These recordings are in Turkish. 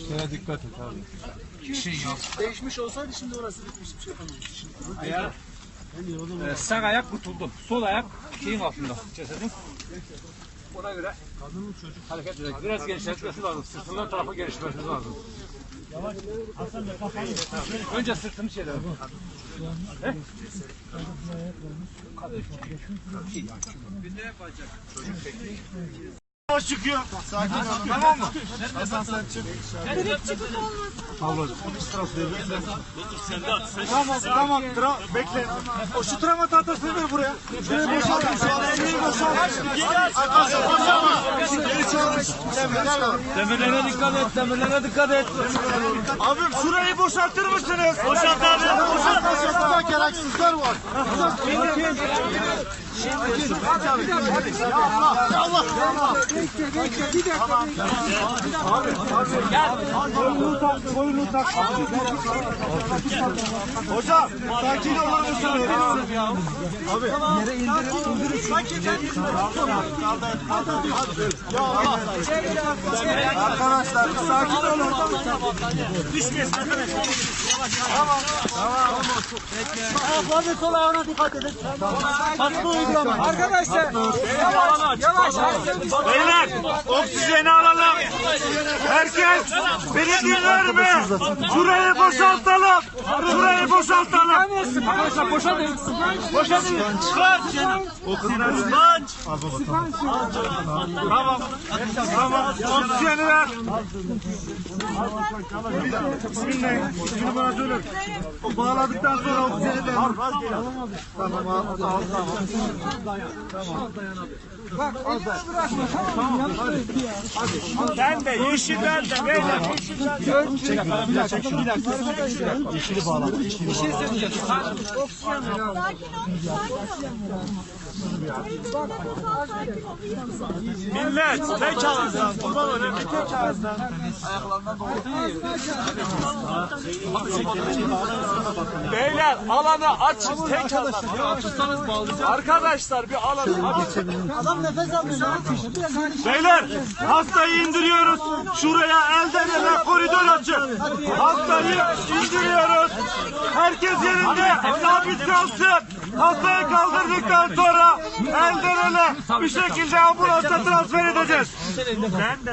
Şeye dikkat et abi. Şey yok. Değişmiş olsaydı şimdi orası bitmiş, bir şey yapamamıştı. Ayağı, sağ ayak kurtuldum. Sol ayak şeyin altında cesedin. Ona göre hareket edecek. Biraz genişletmesi lazım. Sırtından tarafa gelişmesi lazım. Önce sırtını şey edelim. Çıkıyor. Sakin ol. Tamam mı? Hasan sen çık. Ablacığım. Tamam. Bekle. O şu travma tahtasını ver buraya. Şurayı boşalt. Şurayı boşalt. Demirlere dikkat et. Demirlere dikkat et. Abim şurayı boşaltır mısınız? Boşalt abi. Boşalt. Burada gereksizler var. Ya Allah. Bekle, bir dakika. Boyunu tak. Hocam sakin olur musunuz? Abi yere indirin. Ya Allah. Arkadaşlar sakin olun. Düşmesin arkadaşlar. Tamam. Ayaklarını sol ayağına dikkat edin. Hakkı uygulamayın. Arkadaşlar yavaş. Beyler oksijeni alalım. Herkes beni dinler mi? Şurayı boşaltalım. Şurayı boşaltalım. Arkadaşlar boşalın. Boşalın. Oksijen. Tamam. Oksijeni ver. Bismillah. Şimdi bana söyle. O bağladıktan sonra oksijeni ver. Tamam. Ben de yeşiller de beyler. Yeşili bağladım. Bir şey söyleyeceğim. Millet tek ağızdan. Kurban olayım tek ağızdan. Beyler alanı açın tek ağızdan. Arkadaşlar bir alanı açın. Adam nefes almıyor. Beyler hastayı indiriyoruz. Şuraya elden ele koridor açın. Hastayı indiriyoruz. Herkes yerinde sabit kalsın. Hastayı kaldırdıktan sonra elden ele bir şekilde ambulansa transfer edeceğiz.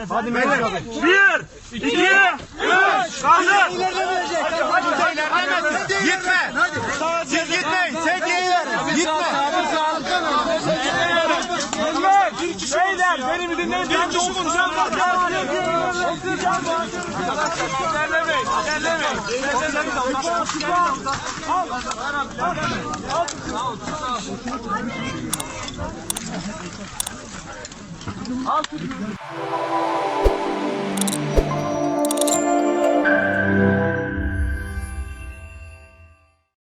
Hadi beyler. 1, 2, 3. Kaldır. Gitme. Siz gitmeyin. Sen gitme. Beyler beni bir dinleyin. Ben de oksijen var. Oksijen var. İlerlemeyin. Al.